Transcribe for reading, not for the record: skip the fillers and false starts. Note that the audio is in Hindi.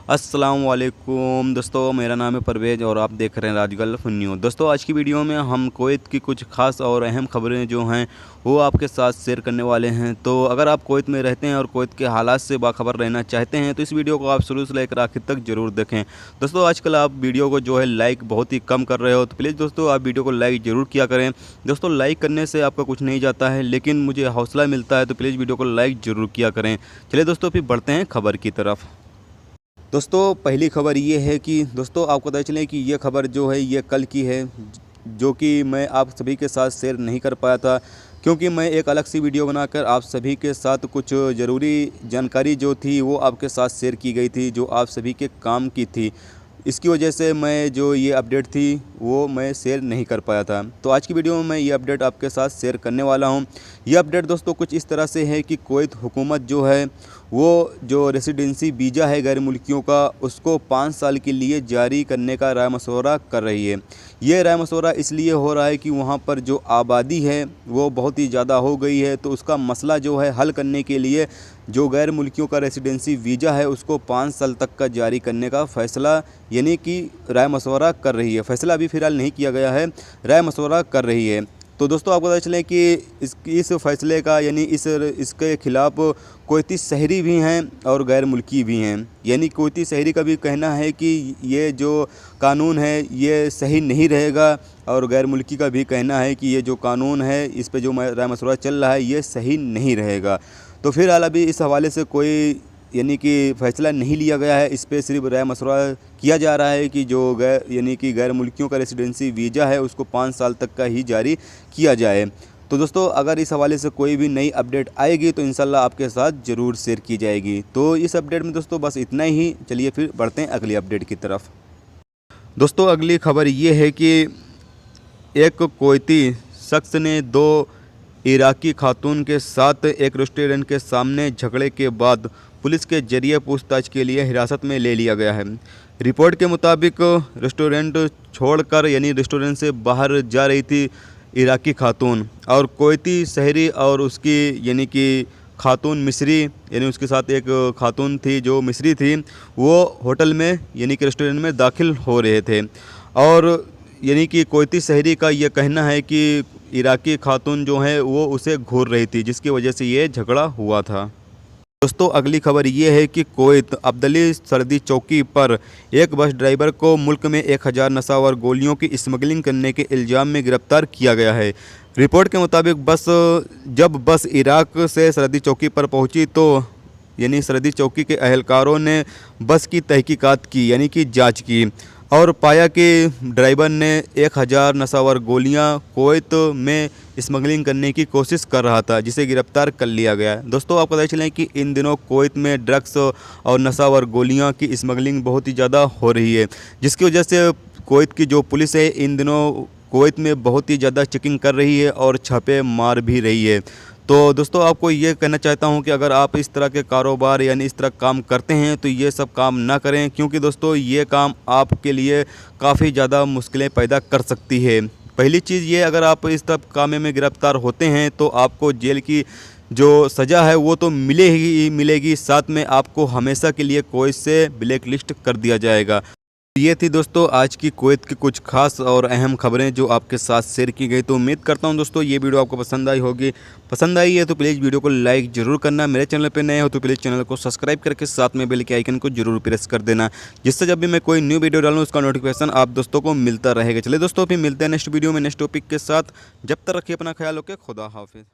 अस्सलाम वालेकुम दोस्तों, मेरा नाम है परवेज़ और आप देख रहे हैं राजगल्फ न्यूज़। दोस्तों आज की वीडियो में हम कुवैत की कुछ खास और अहम खबरें जो हैं वो आपके साथ शेयर करने वाले हैं। तो अगर आप कुवैत में रहते हैं और कुवैत के हालात से बाखबर रहना चाहते हैं तो इस वीडियो को आप शुरू से लेकर आखिर तक ज़रूर देखें। दोस्तों आजकल आप वीडियो को जो है लाइक बहुत ही कम कर रहे हो, तो प्लीज़ दोस्तों आप वीडियो को लाइक ज़रूर किया करें। दोस्तों लाइक करने से आपका कुछ नहीं जाता है, लेकिन मुझे हौसला मिलता है, तो प्लीज़ वीडियो को लाइक ज़रूर किया करें। चलिए दोस्तों फिर बढ़ते हैं खबर की तरफ। दोस्तों पहली खबर ये है कि दोस्तों आपको पता चले कि ये खबर जो है ये कल की है, जो कि मैं आप सभी के साथ शेयर नहीं कर पाया था, क्योंकि मैं एक अलग सी वीडियो बनाकर आप सभी के साथ कुछ ज़रूरी जानकारी जो थी वो आपके साथ शेयर की गई थी, जो आप सभी के काम की थी। इसकी वजह से मैं जो ये अपडेट थी वो मैं शेयर नहीं कर पाया था। तो आज की वीडियो में मैं ये अपडेट आपके साथ शेयर करने वाला हूँ। ये अपडेट दोस्तों कुछ इस तरह से है कि कुवैत हुकूमत जो है वो जो रेसिडेंसी वीज़ा है गैर मुल्कियों का, उसको 5 साल के लिए जारी करने का राय मशवरा कर रही है। ये राय मशवरा इसलिए हो रहा है कि वहाँ पर जो आबादी है वो बहुत ही ज़्यादा हो गई है, तो उसका मसला जो है हल करने के लिए जो गैर मुल्कियों का रेसिडेंसी वीज़ा है उसको 5 साल तक का जारी करने का फ़ैसला यानी कि राय मशवरा कर रही है। फ़ैसला अभी फ़िलहाल नहीं किया गया है, राय मशवरा कर रही है। तो दोस्तों आपको पता चले कि इस फैसले का यानी इसके ख़िलाफ़ कुवैती शहरी भी हैं और गैर मुल्की भी हैं। यानी कुवैती शहरी का भी कहना है कि ये जो कानून है ये सही नहीं रहेगा, और गैर मुल्की का भी कहना है कि ये जो कानून है इस पे जो राय मशवरा चल रहा है ये सही नहीं रहेगा। तो फिलहाल अभी इस हवाले से कोई यानी कि फ़ैसला नहीं लिया गया है, इस पे सिर्फ राय मशवरा किया जा रहा है कि जो गैर मुल्कियों का रेसिडेंसी वीज़ा है उसको 5 साल तक का ही जारी किया जाए। तो दोस्तों अगर इस हवाले से कोई भी नई अपडेट आएगी तो इंशाल्लाह आपके साथ ज़रूर शेयर की जाएगी। तो इस अपडेट में दोस्तों बस इतना ही। चलिए फिर बढ़ते हैं अगली अपडेट की तरफ। दोस्तों अगली खबर ये है कि एक कुवैती शख्स ने 2 इराकी खातून के साथ एक रेस्टोरेंट के सामने झगड़े के बाद पुलिस के जरिए पूछताछ के लिए हिरासत में ले लिया गया है। रिपोर्ट के मुताबिक रेस्टोरेंट छोड़कर यानी रेस्टोरेंट से बाहर जा रही थी इराकी खातून, और कुवैती शहरी और उसकी यानी कि खातून मिस्री यानी उसके साथ एक खातून थी जो मिस्री थी, वो होटल में यानी कि रेस्टोरेंट में दाखिल हो रहे थे। और यानी कि कुवैती शहरी का ये कहना है कि इराकी खातून जो है वो उसे घूर रही थी, जिसकी वजह से ये झगड़ा हुआ था। दोस्तों अगली खबर ये है कि कुवैत अब्दली सरदी चौकी पर एक बस ड्राइवर को मुल्क में 1000 नशावर गोलियों की स्मगलिंग करने के इल्ज़ाम में गिरफ्तार किया गया है। रिपोर्ट के मुताबिक जब बस इराक से सरदी चौकी पर पहुंची तो यानी सरदी चौकी के अहलकारों ने बस की तहकीकात की यानी कि जांच की और पाया कि ड्राइवर ने 1000 नशावर गोलियां कुवैत में स्मगलिंग करने की कोशिश कर रहा था, जिसे गिरफ्तार कर लिया गया। दोस्तों आपको पता चलें कि इन दिनों कुवैत में ड्रग्स और नशावर गोलियां की स्मगलिंग बहुत ही ज़्यादा हो रही है, जिसकी वजह से कुवैत की जो पुलिस है इन दिनों कुवैत में बहुत ही ज़्यादा चेकिंग कर रही है और छापे मार भी रही है। तो दोस्तों आपको ये कहना चाहता हूँ कि अगर आप इस तरह के कारोबार यानी इस तरह काम करते हैं तो ये सब काम ना करें, क्योंकि दोस्तों ये काम आपके लिए काफ़ी ज़्यादा मुश्किलें पैदा कर सकती है। पहली चीज़ ये, अगर आप इस तरह काम में गिरफ्तार होते हैं तो आपको जेल की जो सज़ा है वो तो मिलेगी, साथ में आपको हमेशा के लिए कुवैत से ब्लैक लिस्ट कर दिया जाएगा। ये थी दोस्तों आज की कुवैत की कुछ खास और अहम खबरें जो आपके साथ शेयर की गई। तो उम्मीद करता हूं दोस्तों ये वीडियो आपको पसंद आई होगी। पसंद आई है तो प्लीज़ वीडियो को लाइक ज़रूर करना। मेरे चैनल पे नए हो तो प्लीज़ चैनल को सब्सक्राइब करके साथ में बेल के आइकन को जरूर प्रेस कर देना, जिससे जब भी मैं कोई न्यू वीडियो डालूँ उसका नोटिफिकेशन आप दोस्तों को मिलता रहेगा। चलिए दोस्तों फिर मिलते हैं नेक्स्ट वीडियो में नेक्स्ट टॉपिक के साथ। जब तक रखिए अपना ख्याल, ओके, खुदा हाफिज़।